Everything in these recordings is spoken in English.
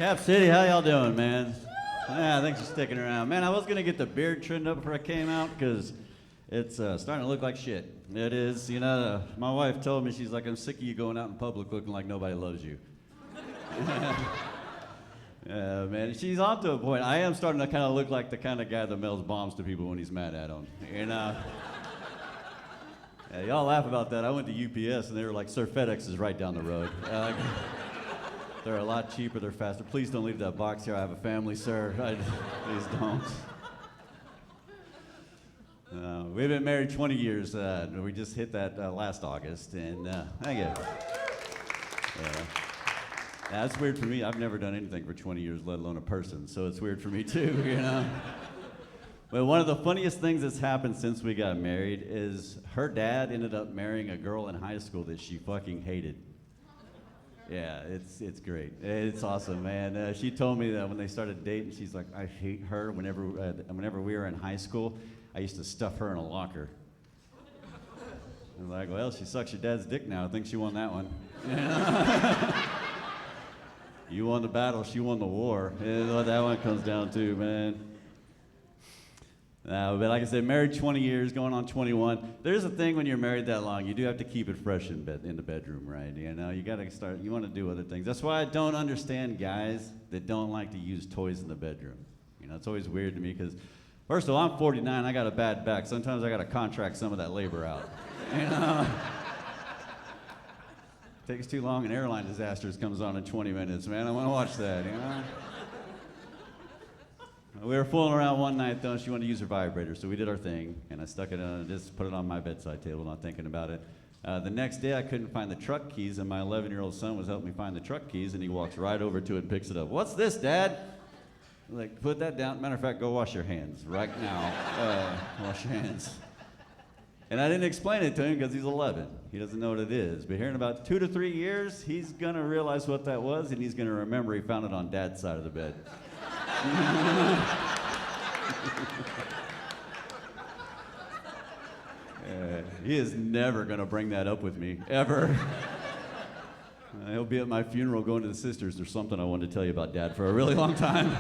Cap City, how y'all doing, man? Yeah, thanks for sticking around. Man, I was going to get the beard trimmed up before I came out because it's starting to look like shit. It is, you know, my wife told me, she's like, I'm sick of you going out in public looking like nobody loves you. Yeah, man, she's on to a point. I am starting to kind of look like the kind of guy that mails bombs to people when he's mad at them, you know? Yeah, y'all laugh about that. I went to UPS and they were like, sir, FedEx is right down the road. They're a lot cheaper, they're faster. Please don't leave that box here. I have a family, sir. Please don't. We've been married 20 years. We just hit that last August, and thank you. Yeah, it's weird for me. I've never done anything for 20 years, let alone a person, so it's weird for me too, you know? But one of the funniest things that's happened since we got married is her dad ended up marrying a girl in high school that she fucking hated. Yeah, it's great. It's awesome, man. She told me that when they started dating, she's like, I hate her. Whenever we were in high school, I used to stuff her in a locker. I was like, well, she sucks your dad's dick now. I think she won that one. You won the battle, she won the war. Is what that one comes down to, man. But like I said, married 20 years, going on 21. There's a thing when you're married that long, you do have to keep it fresh in the bedroom, right? You know, you gotta start, you wanna do other things. That's why I don't understand guys that don't like to use toys in the bedroom. You know, it's always weird to me because, first of all, I'm 49, I got a bad back. Sometimes I gotta contract some of that labor out, you know? Takes too long, and Airline Disasters comes on in 20 minutes, man. I wanna watch that, you know? We were fooling around one night, though, and she wanted to use her vibrator, so we did our thing, and I stuck it on, just put it on my bedside table, not thinking about it. The next day, I couldn't find the truck keys, and my 11-year-old son was helping me find the truck keys, and he walks right over to it and picks it up. What's this, Dad? I'm like, put that down. Matter of fact, go wash your hands right now. Wash your hands. And I didn't explain it to him because he's 11. He doesn't know what it is. But here in about 2 to 3 years, he's going to realize what that was, and he's going to remember he found it on Dad's side of the bed. He is never going to bring that up with me, ever. He'll be at my funeral going to the sisters. There's something I wanted to tell you about Dad for a really long time.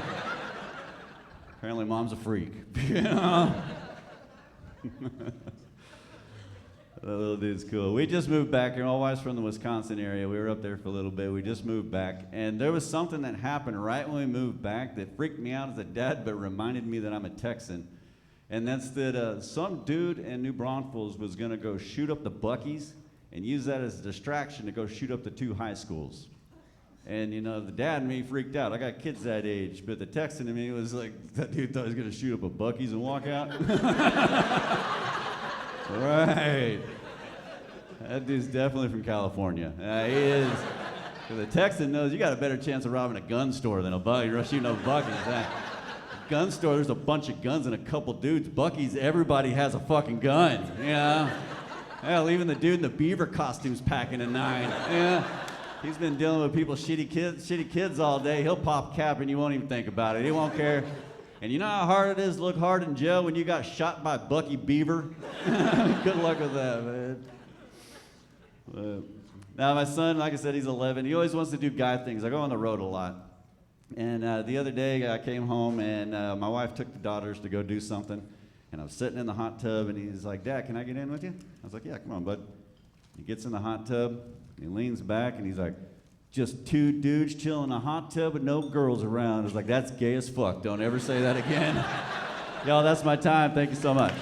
Apparently, Mom's a freak. You know? That little dude's cool. We just moved back here. My wife's from the Wisconsin area. We were up there for a little bit. We just moved back. And there was something that happened right when we moved back that freaked me out as a dad, but reminded me that I'm a Texan. And that's that some dude in New Braunfels was going to go shoot up the Buc-ee's and use that as a distraction to go shoot up the 2 high schools. And, you know, the dad in me freaked out. I got kids that age, but the Texan in me was like, that dude thought he was going to shoot up a Buc-ee's and walk out. Right. That dude's definitely from California. He is. The Texan knows you got a better chance of robbing a gun store than a Buc-ee's, shooting up Buc-ee's. Gun store, there's a bunch of guns and a couple dudes. Buc-ee's, everybody has a fucking gun, you know? Hell, even the dude in the beaver costume's packing a 9. Yeah. He's been dealing with people, shitty kids all day. He'll pop cap and you won't even think about it. He won't care. And you know how hard it is to look hard in jail when you got shot by Bucky Beaver? Good luck with that, man. Now my son, like I said, he's 11. He always wants to do guy things. I go on the road a lot. And the other day I came home and my wife took the daughters to go do something. And I was sitting in the hot tub and he's like, Dad, can I get in with you? I was like, yeah, come on, bud. He gets in the hot tub, he leans back and he's like, just 2 dudes chilling in a hot tub with no girls around. I was like, that's gay as fuck. Don't ever say that again. Y'all, that's my time. Thank you so much.